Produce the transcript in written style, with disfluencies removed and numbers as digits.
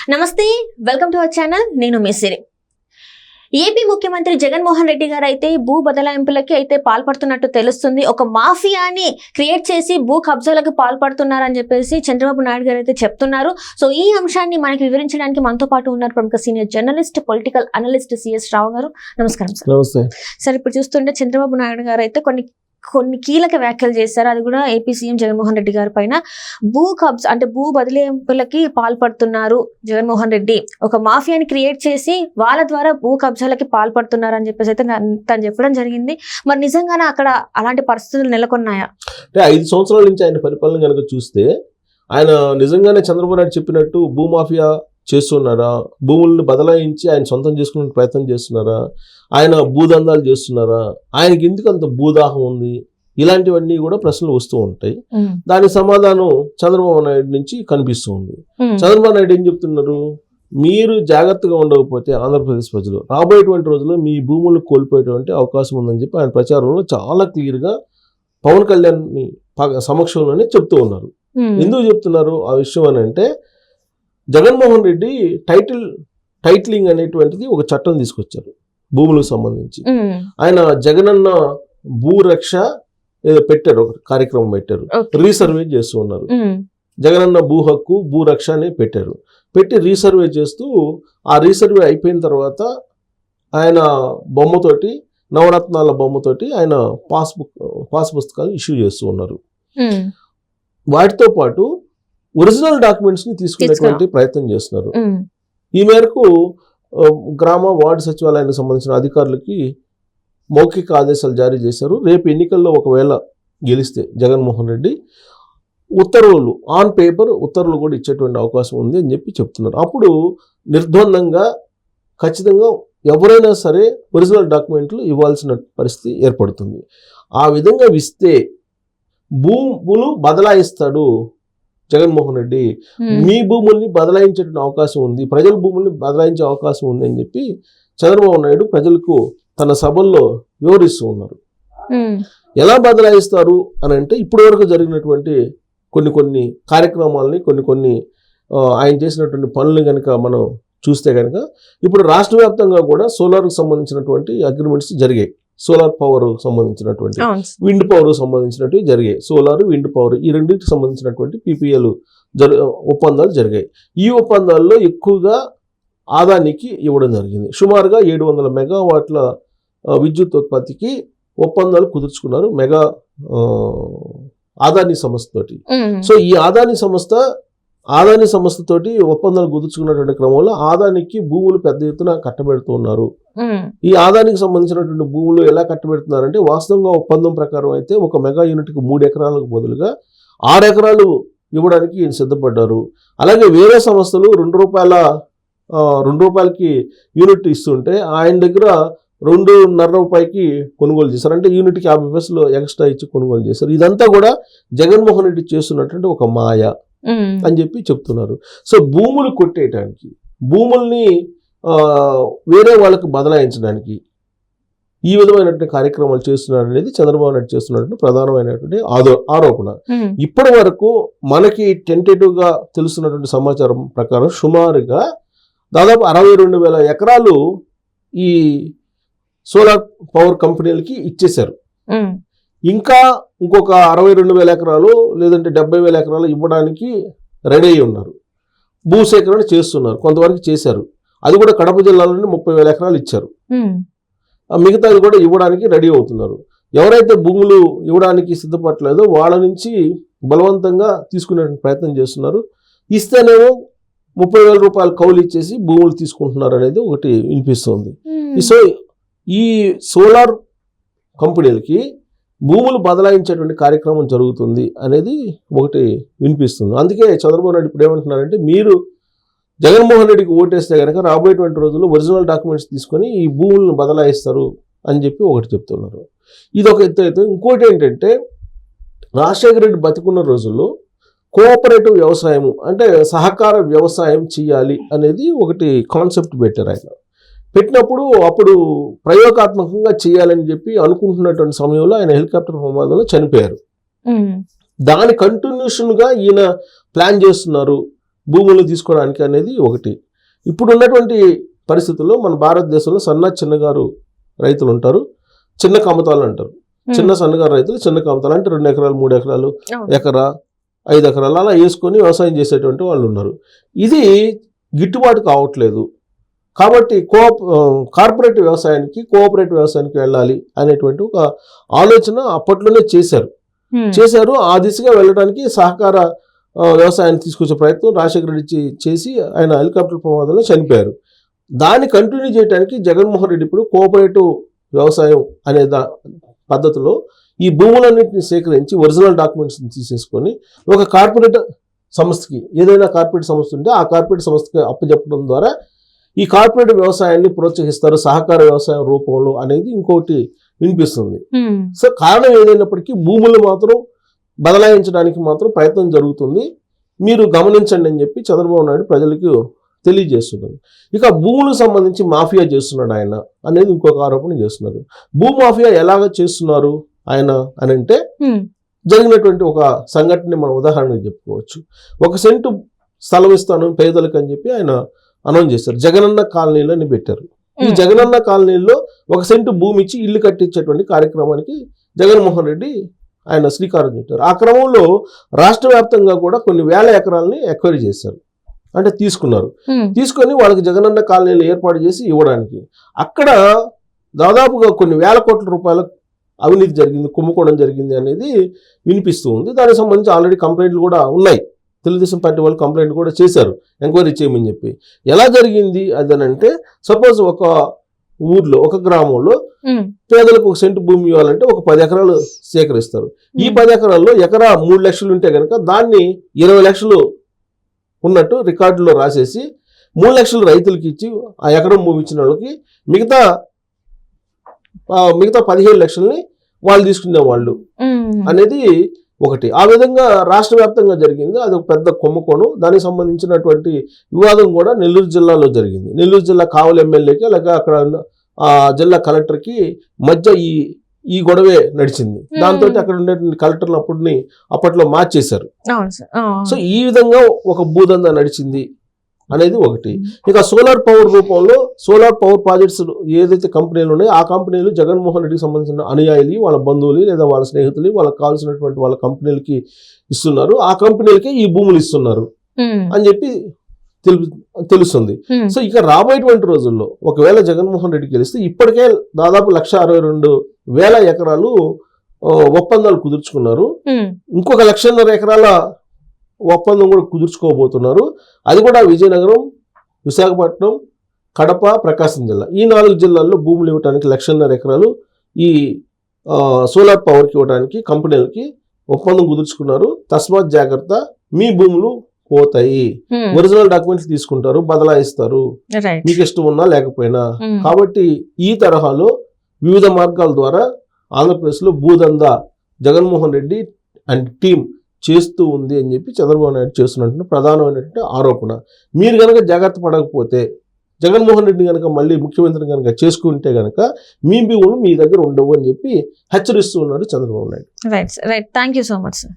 నమస్తే, welcome to our channel. నేను మిసిరి. AP ముఖ్యమంత్రి జగన్మోహన్ రెడ్డి గారు అయితే భూ బదలాయింపులకి అయితే పాల్పడుతున్నట్టు తెలుస్తుంది. ఒక మాఫియాని క్రియేట్ చేసి భూ కబ్జాలకు పాల్పడుతున్నారని చెప్పేసి చంద్రబాబు నాయుడు గారు అయితే చెప్తున్నారు. సో ఈ అంశాన్ని మనకి వివరించడానికి మనతో పాటు ఉన్నారు ప్రముఖ senior journalist, political analyst C S Rao. నమస్కారం సార్. నమస్తే సార్, ఇప్పుడు చూస్తుంటే చంద్రబాబు నాయుడు గారు అయితే కొన్ని కీలక వ్యాఖ్యలు చేశారు. అది కూడా ఏపీ సీఎం జగన్మోహన్ రెడ్డి గారి పైన భూ బదిలింపులకి పాల్పడుతున్నారు జగన్మోహన్ రెడ్డి, ఒక మాఫియాని క్రియేట్ చేసి వాళ్ళ ద్వారా భూ కబ్జాలకి పాల్పడుతున్నారు అని చెప్పేసి అయితే తను చెప్పడం జరిగింది. మరి నిజంగానే అక్కడ అలాంటి పరిస్థితులు నెలకొన్నాయా? అంటే 5 సంవత్సరాల నుంచి ఆయన పరిపాలన కనుక చూస్తే ఆయన నిజంగానే చంద్రబాబు నాయుడు చెప్పినట్టు భూ మాఫియా చేస్తున్నారా, భూములను బదలాయించి ఆయన సొంతం చేసుకునే ప్రయత్నం చేస్తున్నారా, ఆయన భూదందాలు చేస్తున్నారా, ఆయనకి ఎందుకు అంత భూదాహం ఉంది, ఇలాంటివన్నీ కూడా ప్రశ్నలు వస్తూ ఉంటాయి. దానికి సమాధానం చంద్రబాబు నాయుడు నుంచి కనిపిస్తూ ఉంది. చంద్రబాబు నాయుడు ఏం చెప్తున్నారు, మీరు జాగ్రత్తగా ఉండకపోతే ఆంధ్రప్రదేశ్ ప్రజలు రాబోయేటువంటి రోజుల్లో మీ భూములను కోల్పోయేటువంటి అవకాశం ఉందని చెప్పి ఆయన ప్రచారంలో చాలా క్లియర్గా పవన్ కళ్యాణ్ సమక్షంలోనే చెప్తూ ఉన్నారు. ఎందుకు చెప్తున్నారు ఆ విషయం అని అంటే, జగన్మోహన్ రెడ్డి టైటిలింగ్ అనేటువంటిది ఒక చట్టం తీసుకొచ్చారు భూములకు సంబంధించి. ఆయన జగనన్న భూరక్ష ఏదో పెట్టారు, ఒక కార్యక్రమం పెట్టారు, రీసర్వే చేస్తూ ఉన్నారు. జగనన్న భూ హక్కు భూరక్ష అని పెట్టి రీసర్వే చేస్తూ, ఆ రీసర్వే అయిపోయిన తర్వాత ఆయన బొమ్మతోటి, నవరత్నాల బొమ్మతోటి ఆయన పాస్ పుస్తకాలు ఇష్యూ చేస్తూ ఉన్నారు. వాటితో పాటు ఒరిజినల్ డాక్యుమెంట్స్ ని తీసుకునేటువంటి ప్రయత్నం చేస్తున్నారు. ఈ మేరకు గ్రామ వార్డు సచివాలయానికి సంబంధించిన అధికారులకి మౌఖిక ఆదేశాలు జారీ చేశారు. రేపు ఎన్నికల్లో ఒకవేళ గెలిస్తే జగన్మోహన్ రెడ్డి ఉత్తర్వులు ఆన్ పేపర్ ఉత్తర్వులు కూడా ఇచ్చేటువంటి అవకాశం ఉంది అని చెప్పి చెప్తున్నారు. అప్పుడు నిర్ద్వందంగా ఖచ్చితంగా ఎవరైనా సరే ఒరిజినల్ డాక్యుమెంట్లు ఇవ్వాల్సిన పరిస్థితి ఏర్పడుతుంది. ఆ విధంగా ఇస్తే భూములు బదలాయిస్తాడు జగన్మోహన్ రెడ్డి, మీ భూముల్ని బదలాయించే అవకాశం ఉంది, ప్రజల భూముల్ని బదలాయించే అవకాశం ఉంది అని చెప్పి చంద్రబాబు నాయుడు ప్రజలకు తన సభల్లో వివరిస్తూ ఉన్నారు. ఎలా బదలాయిస్తారు అని అంటే, ఇప్పటి వరకు జరిగినటువంటి కొన్ని కార్యక్రమాలని, కొన్ని ఆయన చేసినటువంటి పనులు కనుక మనం చూస్తే కనుక, ఇప్పుడు రాష్ట్ర వ్యాప్తంగా కూడా సోలార్కు సంబంధించినటువంటి అగ్రిమెంట్స్ జరిగాయి. సోలార్ పవర్ సంబంధించినటువంటి, విండ్ పవర్ సంబంధించినటువంటి జరిగాయి. సోలార్, విండ్ పవర్ ఈ రెండింటికి సంబంధించినటువంటి PPL ఒప్పందాలు జరిగాయి. ఈ ఒప్పందాల్లో ఎక్కువగా ఆదానికి ఇవ్వడం జరిగింది. సుమారుగా 700 మెగావాట్ల విద్యుత్ ఉత్పత్తికి ఒప్పందాలు కుదుర్చుకున్నారు మెగా ఆదాని సంస్థతోటి. సో ఈ ఆదాని సంస్థతోటి ఒప్పందాలు కుదుర్చుకున్నటువంటి క్రమంలో ఆదానికి భూములు పెద్ద ఎత్తున కట్టబెడుతూ ఉన్నారు. ఈ ఆదానికి సంబంధించినటువంటి భూములు ఎలా కట్టబెడుతున్నారంటే, వాస్తవంగా ఒప్పందం ప్రకారం అయితే ఒక మెగా యూనిట్కి 3 ఎకరాలకు బదులుగా 6 ఎకరాలు ఇవ్వడానికి ఈయన సిద్ధపడ్డారు. అలాగే వేరే సంస్థలు ₹2 యూనిట్ ఇస్తుంటే ఆయన దగ్గర ₹2.5 కొనుగోలు చేశారు. అంటే యూనిట్కి 50 పైసలు ఎక్స్ట్రా ఇచ్చి కొనుగోలు చేశారు. ఇదంతా కూడా జగన్మోహన్ రెడ్డి చేస్తున్నటువంటి ఒక మాయ అని చెప్పి చెప్తున్నారు. సో భూములు కొట్టేయడానికి, భూముల్ని వేరే వాళ్ళకి బదలాయించడానికి ఈ విధమైనటువంటి కార్యక్రమాలు చేస్తున్నారు అనేది చంద్రబాబు నాయుడు చేస్తున్నటువంటి ప్రధానమైనటువంటి ఆరోపణ. ఇప్పటి వరకు మనకి టెంటేటివ్గా తెలుస్తున్నటువంటి సమాచారం ప్రకారం సుమారుగా దాదాపు 62,000 ఎకరాలు ఈ సోలార్ పవర్ కంపెనీలకి ఇచ్చేశారు. ఇంకా ఇంకొక 62,000 ఎకరాలు లేదంటే 70,000 ఎకరాలు ఇవ్వడానికి రెడీ అయి ఉన్నారు. భూసేకరణ చేస్తున్నారు, కొంతవరకు చేశారు. అది కూడా కడప జిల్లాలోనే 30,000 ఎకరాలు ఇచ్చారు. మిగతాది కూడా ఇవ్వడానికి రెడీ అవుతున్నారు. ఎవరైతే భూములు ఇవ్వడానికి సిద్ధపడలేదో వాళ్ళ నుంచి బలవంతంగా తీసుకునే ప్రయత్నం చేస్తున్నారు. ఇస్తేనేమో 30,000 రూపాయలు కౌలు ఇచ్చేసి భూములు తీసుకుంటున్నారు అనేది ఒకటి వినిపిస్తుంది. సో ఈ సోలార్ కంపెనీలకి భూములు బదలాయించేటువంటి కార్యక్రమం జరుగుతుంది అనేది ఒకటి వినిపిస్తుంది. అందుకే చంద్రబాబు నాయుడు ఇప్పుడు ఏమంటున్నారంటే, మీరు జగన్మోహన్ రెడ్డికి ఓటేస్తే కనుక రాబోయేటువంటి రోజుల్లో ఒరిజినల్ డాక్యుమెంట్స్ తీసుకొని ఈ భూములను బదలాయిస్తారు అని చెప్పి ఒకటి చెప్తున్నారు. ఇది ఒక ఎత్తు అయితే, ఇంకోటి ఏంటంటే, రాజశేఖర రెడ్డి బతికున్న రోజుల్లో కోఆపరేటివ్ వ్యవసాయం అంటే సహకార వ్యవసాయం చేయాలి అనేది ఒకటి కాన్సెప్ట్ పెట్టారు. ఆయన పెట్టినప్పుడు అప్పుడు ప్రయోగాత్మకంగా చేయాలని చెప్పి అనుకుంటున్నటువంటి సమయంలో ఆయన హెలికాప్టర్ ప్రమాదంలో చనిపోయారు. దాని కంటిన్యూషన్గా ఈయన ప్లాన్ చేస్తున్నారు. భూములు తీసుకోవడానికి అనేది ఒకటి. ఇప్పుడు ఉన్నటువంటి పరిస్థితుల్లో మన భారతదేశంలో చిన్నగారు రైతులు ఉంటారు, చిన్న కమతాలు అంటారు. చిన్న సన్నగారు రైతులు చిన్న కమతాలు అంటే 2 ఎకరాలు 3 ఎకరాలు ఎకరా 5 ఎకరాలు అలా వేసుకొని వ్యవసాయం చేసేటువంటి వాళ్ళు ఉన్నారు. ఇది గిట్టుబాటు కావట్లేదు కాబట్టి కోఆపరేటివ్ వ్యవసాయానికి వెళ్ళాలి అనేటువంటి ఒక ఆలోచన అప్పట్లోనే చేశారు. ఆ దిశగా వెళ్ళడానికి సహకార వ్యవసాయాన్ని తీసుకొచ్చే ప్రయత్నం రాజశేఖర రెడ్డి చేసి ఆయన హెలికాప్టర్ ప్రమాదంలో చనిపోయారు. దాన్ని కంటిన్యూ చేయడానికి జగన్మోహన్ రెడ్డి ఇప్పుడు కోఆపరేటివ్ వ్యవసాయం అనే పద్ధతిలో ఈ భూములన్నింటినీ సేకరించి ఒరిజినల్ డాక్యుమెంట్స్ని తీసేసుకొని ఒక కార్పొరేట్ సంస్థకి, ఏదైనా కార్పొరేట్ సంస్థ ఉంటే ఆ కార్పొరేట్ సంస్థకి అప్పచెప్పడం ద్వారా ఈ కార్పొరేట్ వ్యవసాయాన్ని ప్రోత్సహిస్తారు సహకార వ్యవసాయం రూపంలో అనేది ఇంకోటి వినిపిస్తుంది. సో కారణం ఏదైనప్పటికీ భూములు మాత్రం బదలాయించడానికి మాత్రం ప్రయత్నం జరుగుతుంది, మీరు గమనించండి అని చెప్పి చంద్రబాబు నాయుడు ప్రజలకు తెలియజేస్తున్నారు. ఇక భూములకు సంబంధించి మాఫియా చేస్తున్నాడు ఆయన అనేది ఇంకొక ఆరోపణ చేస్తున్నారు. భూమాఫియా ఎలాగ చేస్తున్నారు ఆయన అని అంటే జరిగినటువంటి ఒక సంఘటన మనం ఉదాహరణగా చెప్పుకోవచ్చు. 1 సెంటు స్థలం ఇస్తాను పేదలకు అని చెప్పి ఆయన అనౌన్స్ చేశారు. జగనన్న కాలనీలో అని పెట్టారు. ఈ జగనన్న కాలనీలో 1 సెంటు భూమి ఇచ్చి ఇల్లు కట్టించేటువంటి కార్యక్రమానికి జగన్మోహన్ రెడ్డి ఆయన శ్రీకారం చుట్టారు. ఆ క్రమంలో రాష్ట్ర వ్యాప్తంగా కూడా కొన్ని వేల ఎకరాలని ఎక్వైరీ చేశారు, అంటే తీసుకొని వాళ్ళకి జగనన్న కాలనీలు ఏర్పాటు చేసి ఇవ్వడానికి. అక్కడ దాదాపుగా కొన్ని వేల కోట్ల రూపాయల అవినీతి జరిగింది, కుంభకోణం జరిగింది అనేది వినిపిస్తూ ఉంది. దానికి సంబంధించి ఆల్రెడీ కంప్లైంట్లు కూడా ఉన్నాయి. తెలుగుదేశం పార్టీ వాళ్ళు కంప్లైంట్ కూడా చేశారు ఎంక్వైరీ చేయమని చెప్పి. ఎలా జరిగింది అదనంటే, సపోజ్ ఒక ఊర్లో ఒక గ్రామంలో పేదలకు 1 సెంటు భూమి ఇవ్వాలంటే ఒక 10 ఎకరాలు సేకరిస్తారు. ఈ 10 ఎకరాల్లో ఎకరా 3 లక్షలు ఉంటే కనుక దాన్ని 20 లక్షలు ఉన్నట్టు రికార్డులో రాసేసి 3 లక్షలు రైతులకి ఇచ్చి ఆ ఎకరం భూమి ఇచ్చిన వాళ్ళకి మిగతా 17 లక్షల్ని వాళ్ళు తీసుకునేవాళ్ళు అనేది ఒకటి. ఆ విధంగా రాష్ట్ర వ్యాప్తంగా జరిగింది. అది ఒక పెద్ద కుంభకోణం. దానికి సంబంధించినటువంటి వివాదం కూడా నెల్లూరు జిల్లాలో జరిగింది. నెల్లూరు జిల్లా కావలి ఎమ్మెల్యేకి అలాగే అక్కడ జిల్లా కలెక్టర్కి మధ్య ఈ గొడవే నడిచింది. దాంతో అక్కడ ఉండే కలెక్టర్లు అప్పట్లో మార్చేశారు. సో ఈ విధంగా ఒక భూదందా నడిచింది అనేది ఒకటి. ఇక సోలార్ పవర్ రూపంలో సోలార్ పవర్ ప్రాజెక్ట్స్ ఏదైతే కంపెనీలు ఉన్నాయో ఆ కంపెనీలు జగన్మోహన్ రెడ్డికి సంబంధించిన అనుయాయులు, వాళ్ళ బంధువులు లేదా వాళ్ళ స్నేహితులు, వాళ్ళకి కావాల్సినటువంటి వాళ్ళ కంపెనీలకి ఇస్తున్నారు. ఆ కంపెనీలకే ఈ భూములు ఇస్తున్నారు అని చెప్పి తెలుస్తుంది. సో ఇక రాబోయేటువంటి రోజుల్లో ఒకవేళ జగన్మోహన్ రెడ్డి గెలిస్తే ఇప్పటికే దాదాపు 1,62,000 ఎకరాలు ఒప్పందాలు కుదుర్చుకున్నారు. ఇంకొక 1,50,000 ఎకరాల ఒప్పందం కూడా కుదుర్చుకోబోతున్నారు. అది కూడా విజయనగరం, విశాఖపట్నం, కడప, ప్రకాశం జిల్లా, ఈ 4 జిల్లాల్లో భూములు ఇవ్వడానికి 1,50,000 ఎకరాలు ఈ సోలార్ పవర్కి ఇవ్వడానికి కంపెనీలకి ఒప్పందం కుదుర్చుకున్నారు. తస్మాత్ జాగ్రత్త, మీ భూములు పోతాయి, ఒరిజినల్ డాక్యుమెంట్స్ తీసుకుంటారు, బదలాయిస్తారు, మీకు ఇష్టం ఉన్నా లేకపోయినా. కాబట్టి ఈ తరహాలో వివిధ మార్గాల ద్వారా ఆంధ్రప్రదేశ్లో భూదందా జగన్మోహన్ రెడ్డి అండ్ టీం చేస్తూ ఉంది అని చెప్పి చంద్రబాబు నాయుడు చేస్తున్నట్టు ప్రధానమైనటువంటి ఆరోపణ. మీరు కనుక జాగ్రత్త పడకపోతే, జగన్మోహన్ రెడ్డి కనుక మళ్ళీ ముఖ్యమంత్రి కనుక చేసుకుంటే కనుక మీ భూములు మీ దగ్గర ఉండవు అని చెప్పి హెచ్చరిస్తూ ఉన్నాడు Chandrababu Naidu. Right, thank you so much sir.